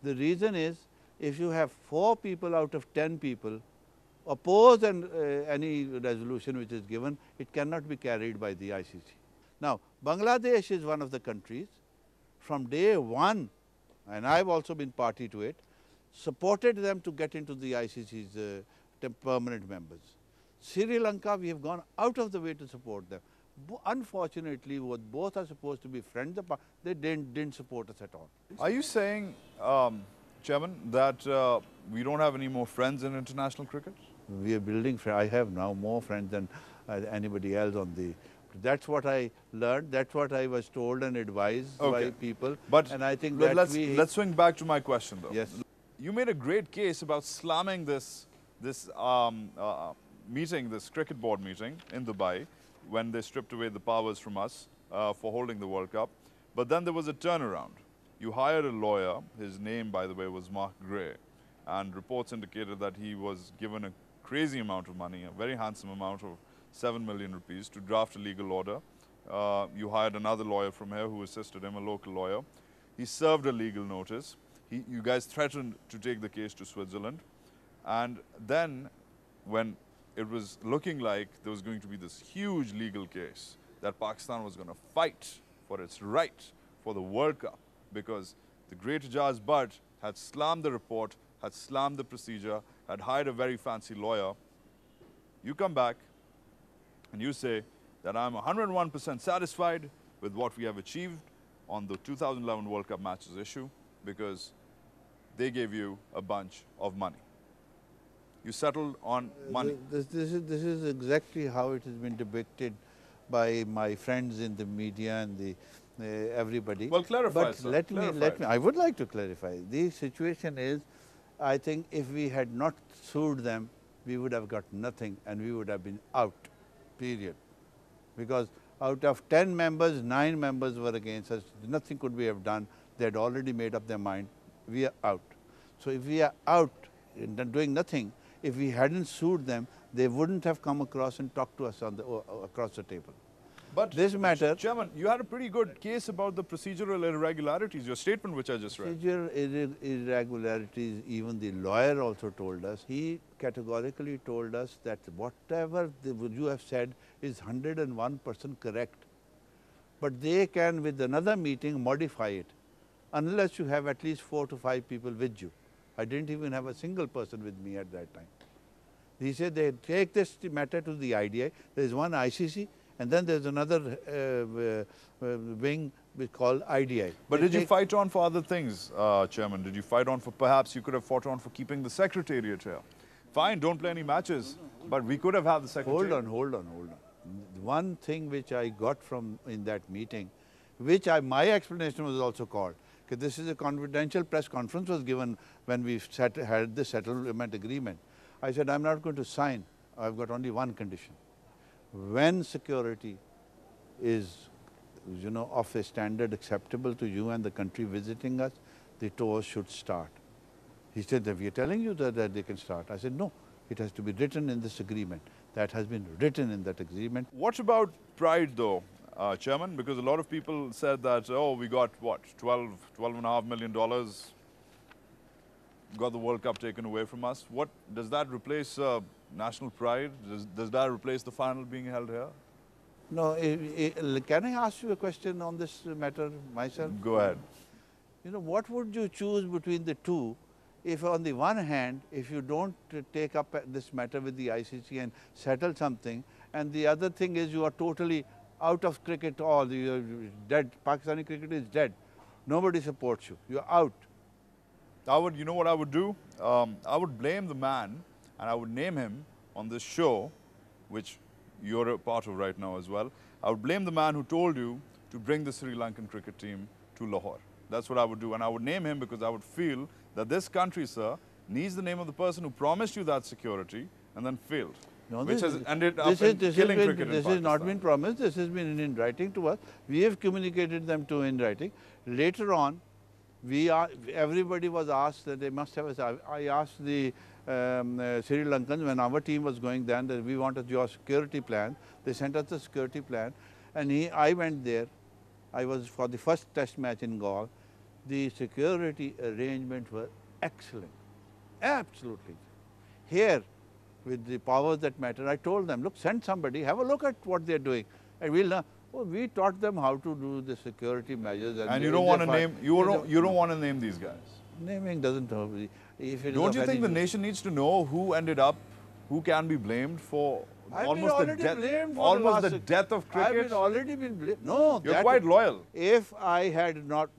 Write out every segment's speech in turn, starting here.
The reason is, if you have 4 people out of 10 people oppose any resolution which is given, it cannot be carried by the ICC. Now, Bangladesh is one of the countries from day one, and I have also been party to it, supported them to get into the ICC's permanent members. Sri Lanka, we have gone out of the way to support them. Unfortunately, both are supposed to be friends, they didn't support us at all. Are you saying, Chairman, that we don't have any more friends in international cricket? We are building, I have now more friends than anybody else on the, that's what I learned, that's what I was told and advised by people. But and I think let's swing back to my question though. Yes. You made a great case about slamming this meeting, this cricket board meeting in Dubai, when they stripped away the powers from us for holding the World Cup. But then there was a turnaround. You hired a lawyer, his name, by the way, was Mark Gray, and reports indicated that he was given a crazy amount of money, a very handsome amount of 7 million rupees to draft a legal order. You hired another lawyer from here who assisted him, a local lawyer. He served a legal notice. You guys threatened to take the case to Switzerland. And then when it was looking like there was going to be this huge legal case that Pakistan was going to fight for its right for the World Cup, because the great Ijaz Butt had slammed the report, had slammed the procedure, had hired a very fancy lawyer. You come back and you say that I'm 101% satisfied with what we have achieved on the 2011 World Cup matches issue because they gave you a bunch of money. You settled on money. This is exactly how it has been depicted by my friends in the media and the everybody. Well, clarify, but sir. let me. I would like to clarify. The situation is, I think if we had not sued them, we would have got nothing and we would have been out, period. Because out of 10 members, 9 members were against us. Nothing could we have done. They had already made up their mind. We are out. So if we are out, doing nothing, if we hadn't sued them, they wouldn't have come across and talked to us on across the table. But this matter, Chairman, you had a pretty good case about the procedural irregularities, your statement which I just read. Procedural irregularities, even the lawyer also told us. He categorically told us that whatever you have said is 101% correct. But they can, with another meeting, modify it, unless you have at least 4 to 5 people with you. I didn't even have a single person with me at that time. He said they take this matter to the IDI. There is one ICC, and then there's another wing called IDI. But did you fight on for other things, Chairman? Did you fight on for, perhaps you could have fought on for keeping the Secretariat here? Fine, don't play any matches, but we could have had the Secretariat. Hold on. One thing which I got from in that meeting, which my explanation was also called, because this is a confidential press conference was given when we had the settlement agreement. I said, I'm not going to sign. I've got only one condition. When security is, of a standard acceptable to you and the country visiting us, the tours should start. He said that we are telling you that they can start. I said, no, it has to be written in this agreement. That has been written in that agreement. What about pride though, Chairman? Because a lot of people said that, oh, we got what, $12.5 million, got the World Cup taken away from us. What, does that replace national pride? Does that replace the final being held here? No, can I ask you a question on this matter myself? Go ahead. What would you choose between the two if on the one hand, if you don't take up this matter with the ICC and settle something, and the other thing is you are totally out of cricket all, you're dead, Pakistani cricket is dead, nobody supports you, you're out. You know what I would do? I would blame the man and I would name him on this show, which you're a part of right now as well. I would blame the man who told you to bring the Sri Lankan cricket team to Lahore. That's what I would do, and I would name him because I would feel that this country, sir, needs the name of the person who promised you that security and then failed. No, which has ended up in killing cricket in Pakistan. This has not been promised, this has been in writing to us. We have communicated them to in writing. Later on, everybody was asked that they must have, I asked the Sri Lankans when our team was going then that we wanted your security plan. They sent us the security plan and I went there. I was for the first test match in Gaul. the security arrangements were excellent, absolutely. Here, with the powers that matter, I told them, look, send somebody, have a look at what they're doing, and we'll know. Oh, we taught them how to do the security measures. And you don't want to name, you don't want to name these guys. Naming doesn't help. If it Don't you think the nation needs to know who ended up, who can be blamed for almost the death of cricket? I've already been blamed. No, you're quite loyal. If I had not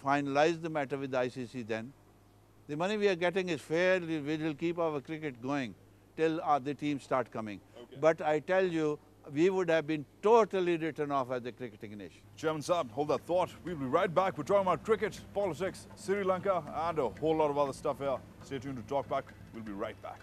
finalized the matter with the ICC, then the money we are getting is fair. We will keep our cricket going till the teams start coming. Okay. But I tell you, we would have been totally written off as a cricketing nation. Chairman Saab, hold that thought. We'll be right back. We're talking about cricket, politics, Sri Lanka, and a whole lot of other stuff here. Stay tuned to TalkBack. We'll be right back.